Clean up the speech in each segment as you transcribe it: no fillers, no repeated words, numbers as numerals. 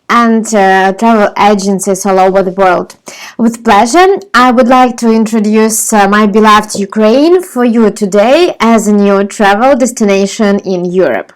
and travel agencies all over the world. With pleasure, I would like to introduce my beloved Ukraine for you today as a new travel destination in Europe.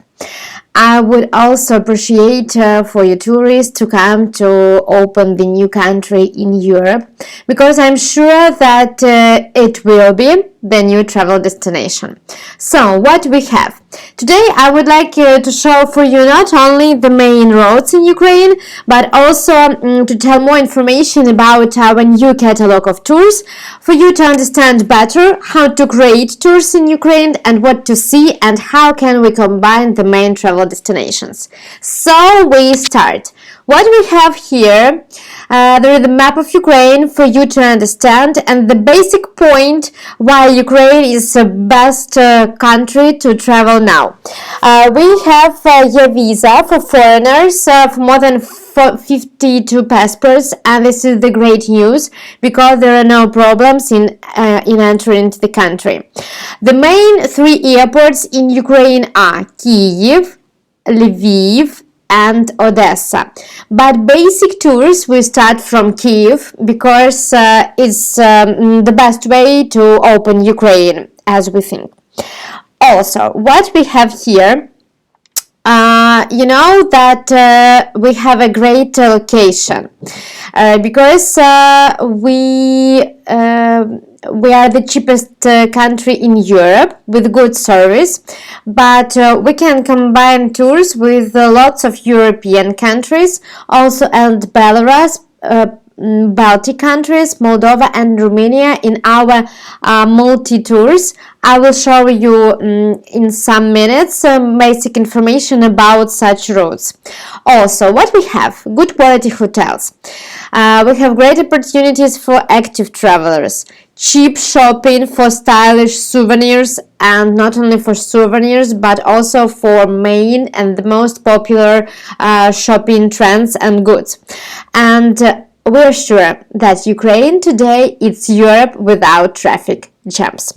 I would also appreciate for you tourists to come to open the new country in Europe, because I'm sure that it will be the new travel destination. So what we have today, I would like to show for you not only the main roads in Ukraine, but also to tell more information about our new catalog of tours, for you to understand better how to create tours in Ukraine and what to see and how can we combine the main travel destinations. So we start. What we have here, there is the map of Ukraine for you to understand, and the basic point why Ukraine is the best country to travel now. We have a visa for foreigners for more than 52 passports, and this is the great news because there are no problems in entering into the country. The main three airports in Ukraine are Kyiv, Lviv, and Odessa. But basic tours will start from Kiev because it's the best way to open Ukraine, as we think. Also, what we have here, you know that we have a great location because we are the cheapest country in Europe with good service, but we can combine tours with lots of European countries, also and Belarus, Baltic countries, Moldova and Romania in our multi-tours. I will show you in some minutes basic information about such routes. Also, what we have? Good quality hotels. We have great opportunities for active travelers. Cheap shopping for stylish souvenirs, and not only for souvenirs but also for main and the most popular shopping trends and goods. And we're sure that Ukraine today is Europe without traffic jams.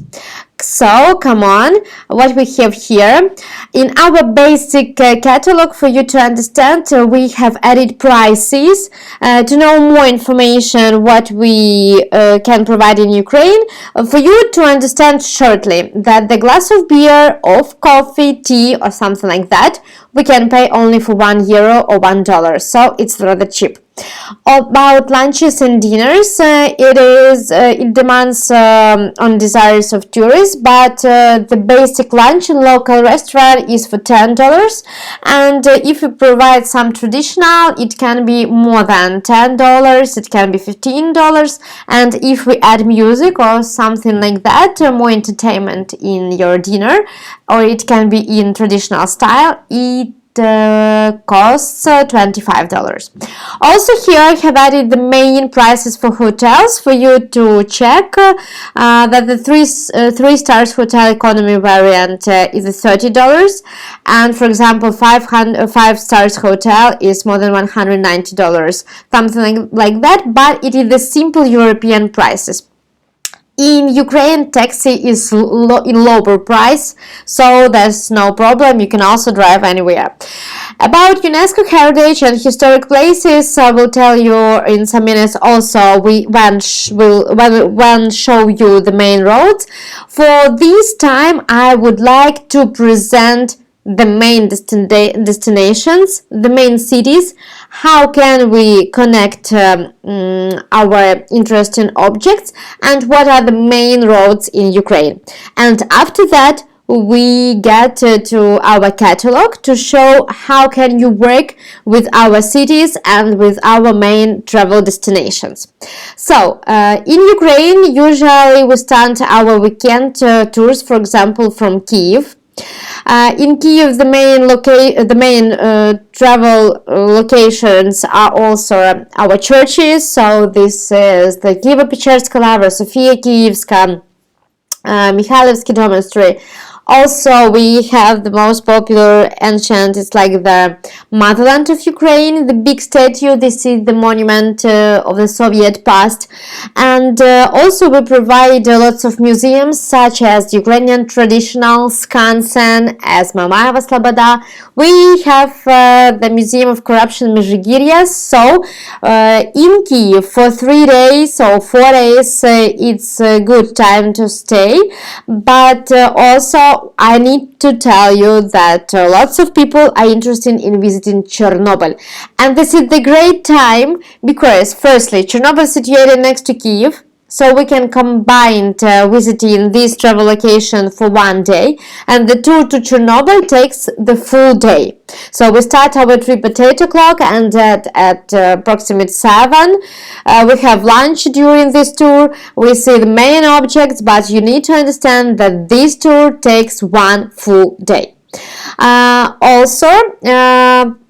So come on, what we have here in our basic catalog, for you to understand, we have added prices to know more information what we can provide in Ukraine, for you to understand shortly that the glass of beer, of coffee, tea or something like that, we can pay only for €1 or $1, so it's rather cheap. About lunches and dinners, it demands on desires of tourists, but the basic lunch in local restaurant is for $10, and if you provide some traditional, it can be more than $10, it can be $15, and if we add music or something like that, more entertainment in your dinner, or it can be in traditional style, it costs $25. Also here I have added the main prices for hotels for you to check that the three stars hotel economy variant is $30, and for example 5 stars hotel is more than $190, something like that, but it is the simple European prices. In Ukraine, taxi is in lower price, so there's no problem. You can also drive anywhere. About UNESCO heritage and historic places, I will tell you in some minutes. Also, we will show you the main roads. For this time, I would like to present the main destinations, the main cities, how can we connect our interesting objects, and what are the main roads in Ukraine. And after that, we get to our catalog to show how can you work with our cities and with our main travel destinations. So in Ukraine, usually we start our weekend tours, for example, from Kyiv. In Kiev, the main travel locations are also our churches. So this is the Kyivo-Pечерska Lavra, Sofia Kyivska, Mikhailivsky Monastery. Also, we have the most popular ancient, it's like the motherland of Ukraine, the big statue. This is the monument of the Soviet past. And also we provide lots of museums such as Ukrainian traditional Skansen, as Mamaeva Sloboda. We have the Museum of Corruption Mezhyhirska. So in Kiev for 3 days or 4 days, it's a good time to stay. But also I need to tell you that lots of people are interested in visiting Chernobyl, and this is the great time because firstly Chernobyl is situated next to Kiev, so we can combine visiting this travel location for 1 day, and the tour to Chernobyl takes the full day. So we start our trip at 8 o'clock and at approximate 7. We have lunch during this tour. We see the main objects, but you need to understand that this tour takes 1 full day. Also,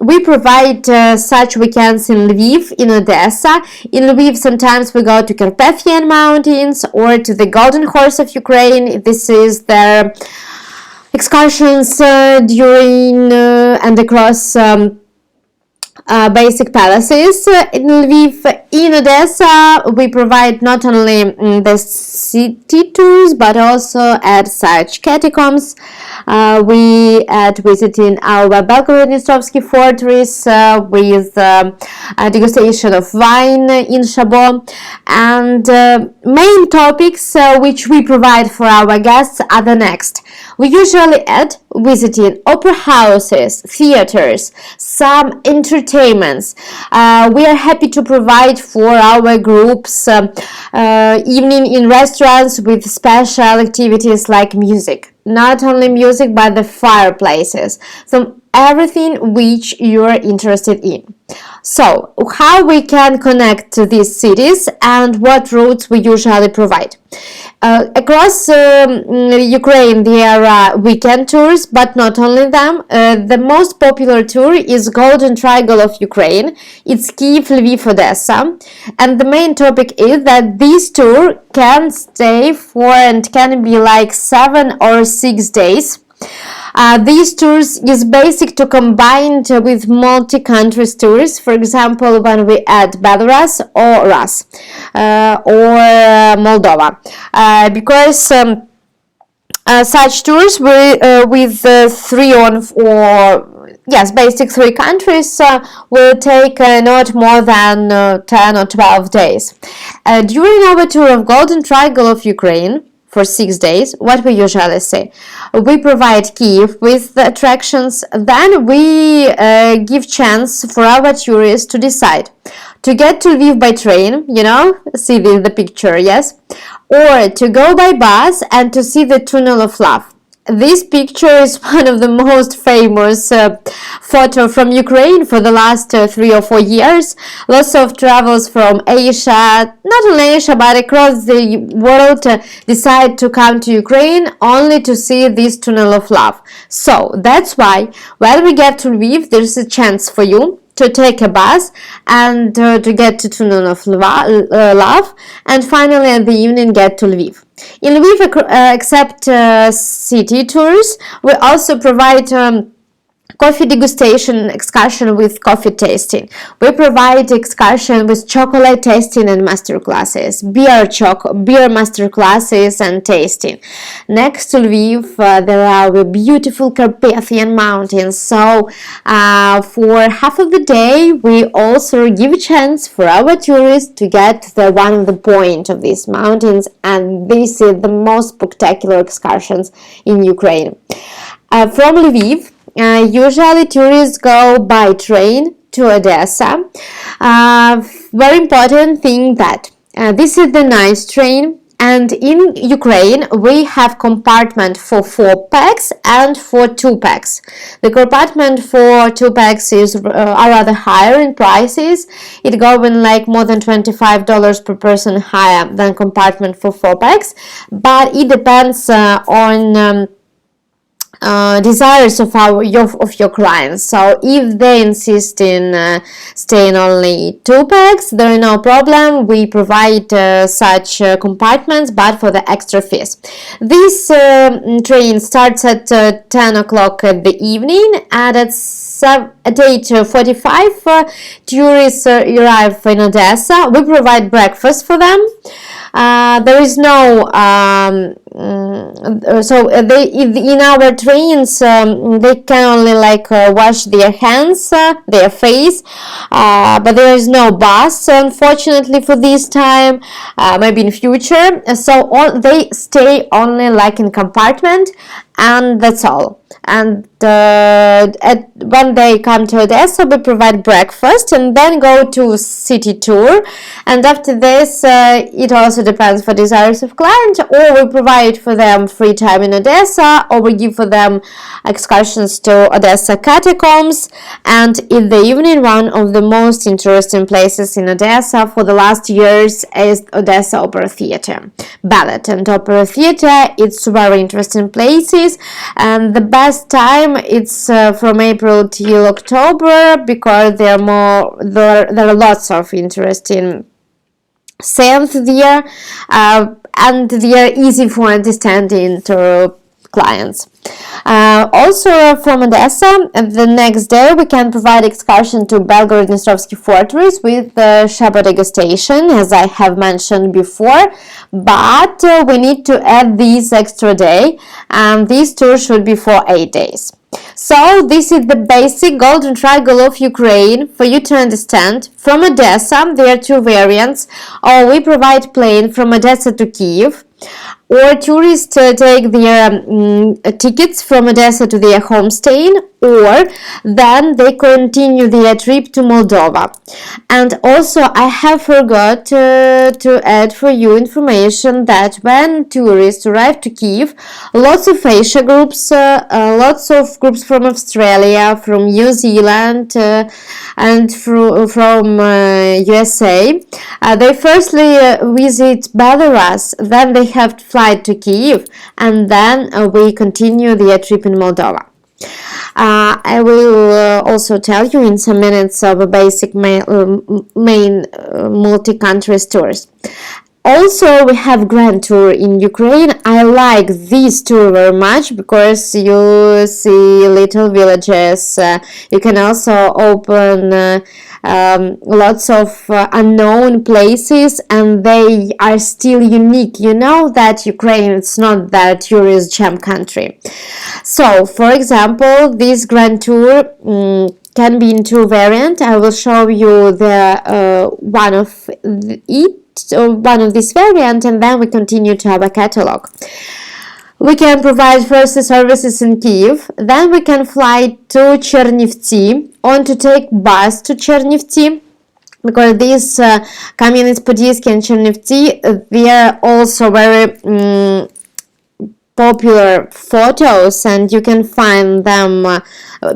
we provide such weekends in Lviv, in Odessa. In Lviv, sometimes we go to Carpathian Mountains or to the Golden Horse of Ukraine. This is their excursions during and across basic palaces in Lviv. In Odessa, we provide not only the city tours but also at such catacombs. We at visiting our Belgorod-Dnistrovsky fortress with degustation of wine in Chabot. And main topics which we provide for our guests are the next. We usually add visiting opera houses, theaters, some entertainments. We are happy to provide for our groups evening in restaurants with special activities like music. Not only music but the fireplaces. So everything which you are interested in. So how we can connect to these cities and what routes we usually provide. Across Ukraine there are weekend tours, but not only them. The most popular tour is Golden Triangle of Ukraine. It's Kyiv, Lviv, Odessa, and the main topic is that this tour can stay for and can be like 7 or 6 days. These tours is basic to combine with multi-country tours. For example, when we add Belarus or Rus or Moldova, because such tours with 3 or basic 3 countries will take not more than 10 or 12 days. During our tour of Golden Triangle of Ukraine, for 6 days, what we usually say, we provide Kiev with the attractions, then we give chance for our tourists to decide to get to Lviv by train, see the picture, yes, or to go by bus and to see the Tunnel of Love. This picture is one of the most famous photo from Ukraine for the last 3 or 4 years. Lots of travels from Asia, not only Asia but across the world, decide to come to Ukraine only to see this Tunnel of Love. So that's why when we get to Lviv, there's a chance for you to take a bus and to get to Tunnel of Love, and finally at the evening get to Lviv. In Lviv, except city tours, we also provide coffee degustation excursion with coffee tasting. We provide excursion with chocolate tasting and master classes, beer master classes and tasting. Next to Lviv, there are the beautiful Carpathian Mountains. So for half of the day, we also give a chance for our tourists to get to one of the point of these mountains, and this is the most spectacular excursions in Ukraine. From Lviv, usually tourists go by train to Odessa. Very important thing that this is the night train, and in Ukraine we have compartment for 4 packs and for 2 packs. The compartment for 2 packs is are rather higher in prices. It going like more than $25 per person higher than compartment for 4 packs, but it depends on desires of your clients. So if they insist in staying only 2 packs, there is no problem. We provide such compartments, but for the extra fees. This train starts at 10 o'clock at the evening, and at 8:45 tourists arrive in Odessa. We provide breakfast for them. There is no in our trains they can only wash their hands, their face, but there is no bus, unfortunately, for this time. Maybe in future. So they stay only in compartment, and that's all. And when they come to Odessa, we provide breakfast and then go to city tour. And after this, it also depends for desires of client, or we provide for them free time in Odessa, or we give for them excursions to Odessa catacombs. And in the evening, one of the most interesting places in Odessa for the last years is Odessa Opera Theater. Ballet and Opera Theater, it's very interesting places, and the best time it's from April till October, because there are lots of interesting scenes there, and they are easy for understanding to clients. Also from Odessa, the next day we can provide excursion to Belgorod-Dnestrovsky Fortress with Shabbat degustation, as I have mentioned before, but we need to add this extra day, and this tour should be for 8 days. So this is the basic golden triangle of Ukraine for you to understand. From Odessa, there are 2 variants. Or we provide plane from Odessa to Kiev, or tourists take their tickets from Odessa to their homestay, or then they continue their trip to Moldova. And also I have forgot to add for you information that when tourists arrive to Kyiv, lots of Asia groups, lots of groups from Australia, from New Zealand, and from USA, they firstly visit Belarus, then they have to fly to Kyiv, and then we continue their trip in Moldova. I will also tell you in some minutes of a basic main multi-country tours. Also, we have Grand Tour in Ukraine. I like this tour very much because you see little villages. You can also open lots of unknown places, and they are still unique. You know that Ukraine is not that tourist jam country. So, for example, this Grand Tour can be in 2 variants. I will show you the one of this variant, and then we continue to have a catalog. We can provide first services in Kyiv, then we can fly to Chernivtsi, or to take bus to Chernivtsi, because these Kamyanets-Podilsky and Chernivtsi, they are also very popular photos, and you can find them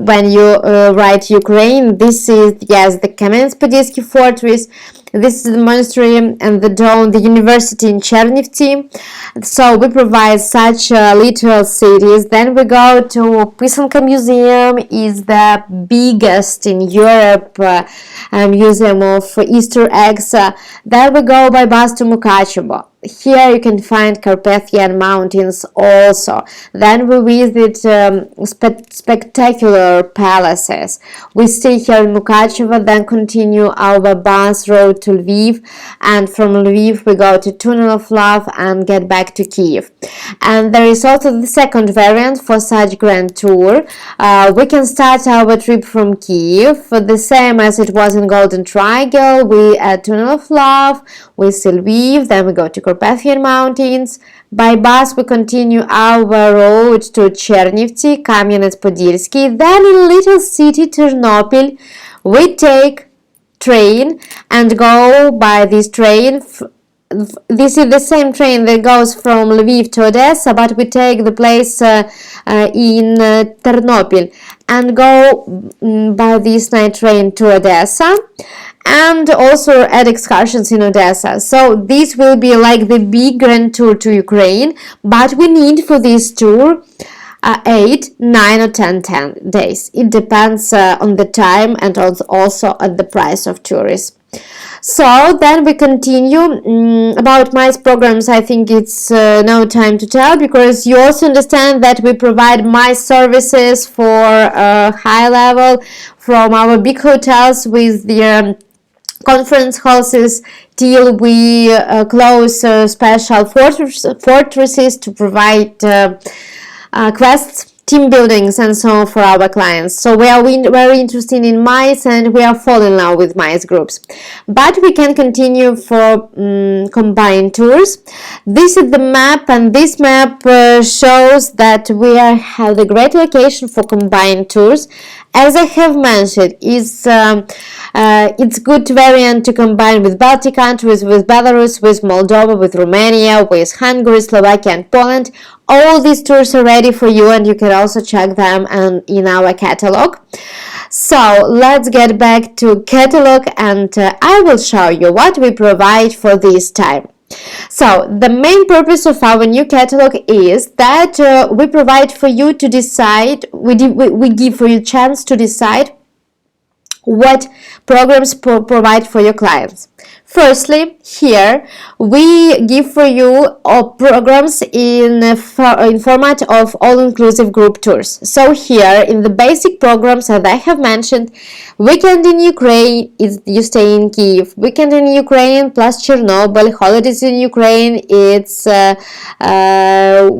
when you write Ukraine. This is, yes, the Kamyanets-Podilsky Fortress. This is the monastery and the dome, the university in Chernivtsi. So we provide such literal cities. Then we go to Pisanka Museum, is the biggest in Europe museum of Easter eggs. Then we go by bus to Mukachevo. Here you can find Carpathian Mountains also. Then we visit spectacular palaces. We stay here in Mukachevo, then continue our bus road to Lviv, and from Lviv we go to Tunnel of Love and get back to Kiev. And there is also the second variant for such grand tour. We can start our trip from Kiev, the same as it was in Golden Triangle. We at Tunnel of Love, we see Lviv, then we go to Carpathian Mountains. By bus we continue our road to Chernivtsi, Kamyanets-Podilsky, then in little city Chernobyl we take train and go by this train. This is the same train that goes from Lviv to Odessa, but we take the place in Chernobyl and go by this night train to Odessa, and also add excursions in Odessa. So this will be like the big grand tour to Ukraine, but we need for this tour 8, 9 or 10 days. It depends on the time and also on the price of tourists. So then we continue. About MICE programs, I think it's no time to tell, because you also understand that we provide MICE services for high level from our big hotels with their conference halls till we close special fortresses to provide quests, team buildings, and so on for our clients. So we are very interested in MICE, and we are falling now with MICE groups. But we can continue for combined tours. This is the map, and this map shows that we have a great location for combined tours. As I have mentioned, it's good variant to combine with Baltic countries, with Belarus, with Moldova, with Romania, with Hungary, Slovakia, and Poland. All these tours are ready for you, and you can also check them in our catalog. So let's get back to catalog, and I will show you what we provide for this time. So the main purpose of our new catalog is that we provide for you to decide, we give for you a chance to decide what programs provide for your clients. Firstly, here we give for you programs in format of all-inclusive group tours. So here in the basic programs, as I have mentioned, weekend in Ukraine is you stay in Kiev, weekend in Ukraine plus Chernobyl, holidays in Ukraine, it's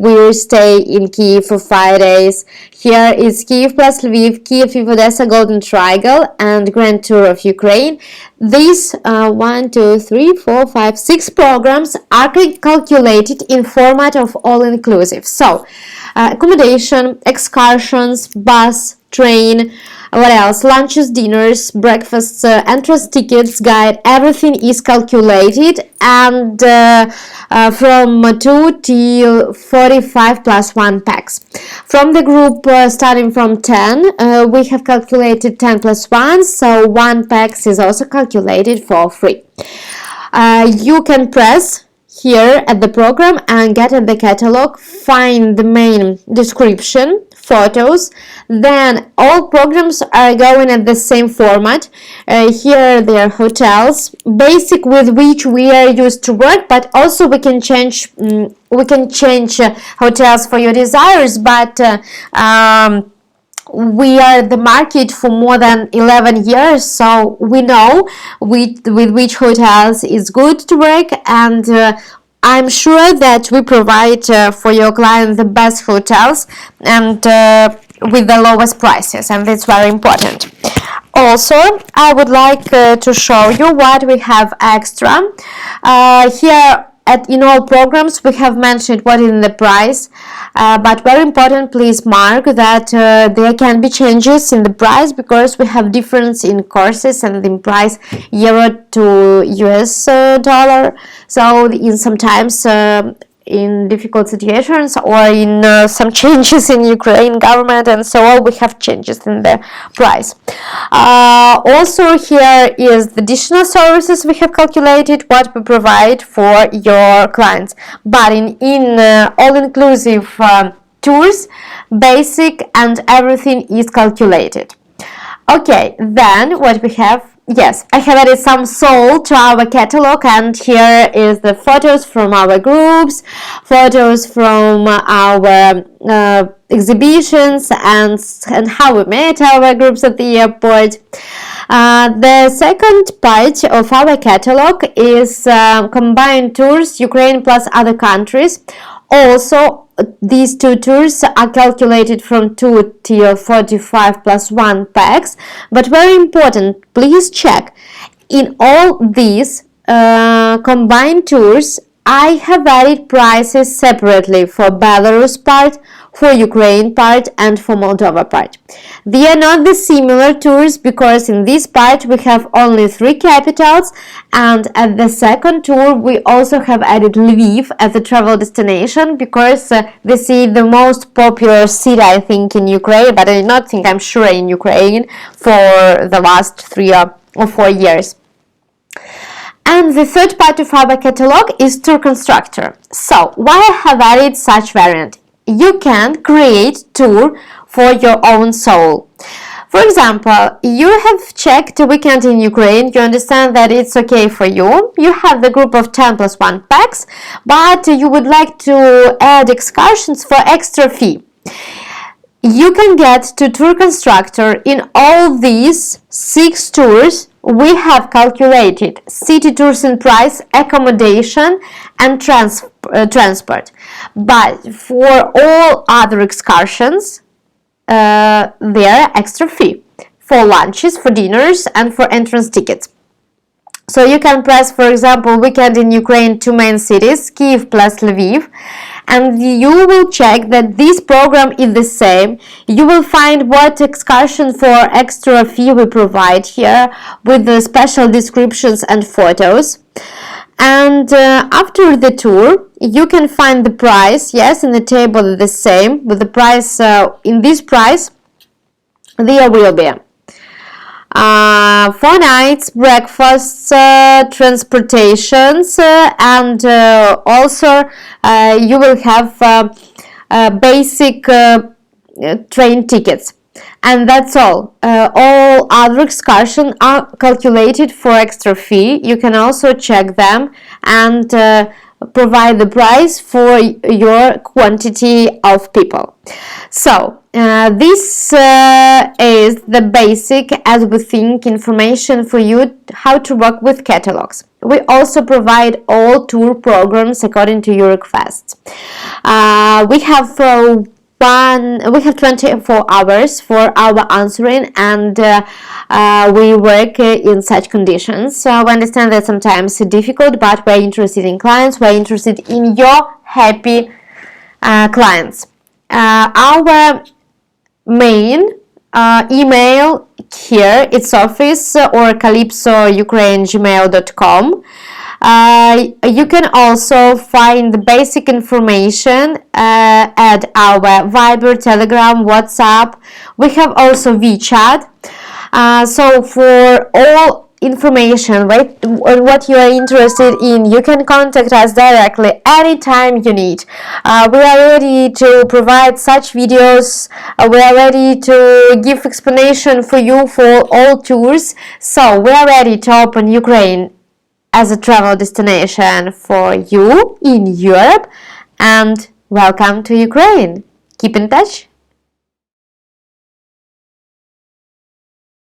we stay in Kiev for 5 days. Here is Kiev plus Lviv, Kiev, Odessa, Golden Triangle, and Grand Tour of Ukraine. These 6 programs are calculated in format of all-inclusive. So, accommodation, excursions, bus, train, what else? Lunches, dinners, breakfasts, entrance tickets, guide, everything is calculated, and from 2 till 45 plus 1 packs. From the group starting from 10, we have calculated 10 plus 1, so 1 packs is also calculated for free. You can press here at the program and get at the catalog, find the main description, photos, then all programs are going at the same format. Here there are hotels, basic with which we are used to work, but also we can change hotels for your desires, but we are the market for more than 11 years, so we know with which hotels is good to work, and I'm sure that we provide for your clients the best hotels and with the lowest prices, and that's very important. Also, I would like to show you what we have extra. Here in all programs we have mentioned what is in the price, but very important, please mark that there can be changes in the price because we have difference in courses and in price euro to US dollar. So in sometimes in difficult situations or in some changes in Ukraine government and so on, we have changes in the price. Also, here is the additional services we have calculated what we provide for your clients, but in all-inclusive tours, basic and everything is calculated. Okay, then what we have. Yes, I have added some soul to our catalog, and here is the photos from our groups, photos from our exhibitions, and how we met our groups at the airport. The second part of our catalog is combined tours, Ukraine plus other countries. Also, these 2 tours are calculated from 2 till 45 plus 1 packs, but very important, please check, in all these combined tours, I have added prices separately for Belarus part, for Ukraine part, and for Moldova part. They are not the similar tours because in this part we have only 3 capitals, and at the second tour we also have added Lviv as a travel destination because this is the most popular city, I think, in Ukraine, but I do not think, I'm sure, in Ukraine for the last 3 or 4 years. And the third part of our catalog is tour constructor. So, why I have added such variant? you can create tour for your own soul. For example, you have checked a weekend in Ukraine, you understand that it's okay for you, you have the group of 10 plus 1 packs, but you would like to add excursions for extra fee. You can get to tour constructor in all these 6 tours. We have calculated city tours in price, accommodation and transport. But for all other excursions, there are extra fee for lunches, for dinners and for entrance tickets. So you can press, for example, weekend in Ukraine, 2 main cities, Kiev plus Lviv, and you will check that this program is the same. You will find what excursion for extra fee we provide here with the special descriptions and photos. And after the tour, you can find the price, yes, in the table the same, with the price, in this price, there will be 4 nights, breakfasts, transportations, and also you will have basic train tickets. And that's all. All other excursions are calculated for extra fee. You can also check them and provide the price for your quantity of people. So this is the basic, as we think, information for you how to work with catalogs. We also provide all tour programs according to your requests. We have 24 hours for our answering, and we work in such conditions. So we understand that sometimes it's difficult, but we're interested in clients, we're interested in your happy clients. Our main email here, it's office or Kalipso Ukraine gmail.com. You can also find the basic information at our Viber, Telegram, WhatsApp. We have also WeChat. So for all information, right, what you are interested in, you can contact us directly anytime you need. We are ready to provide such videos. We are ready to give explanation for you for all tours. So we are ready to open Ukraine as a travel destination for you in Europe, and welcome to Ukraine. Keep in touch.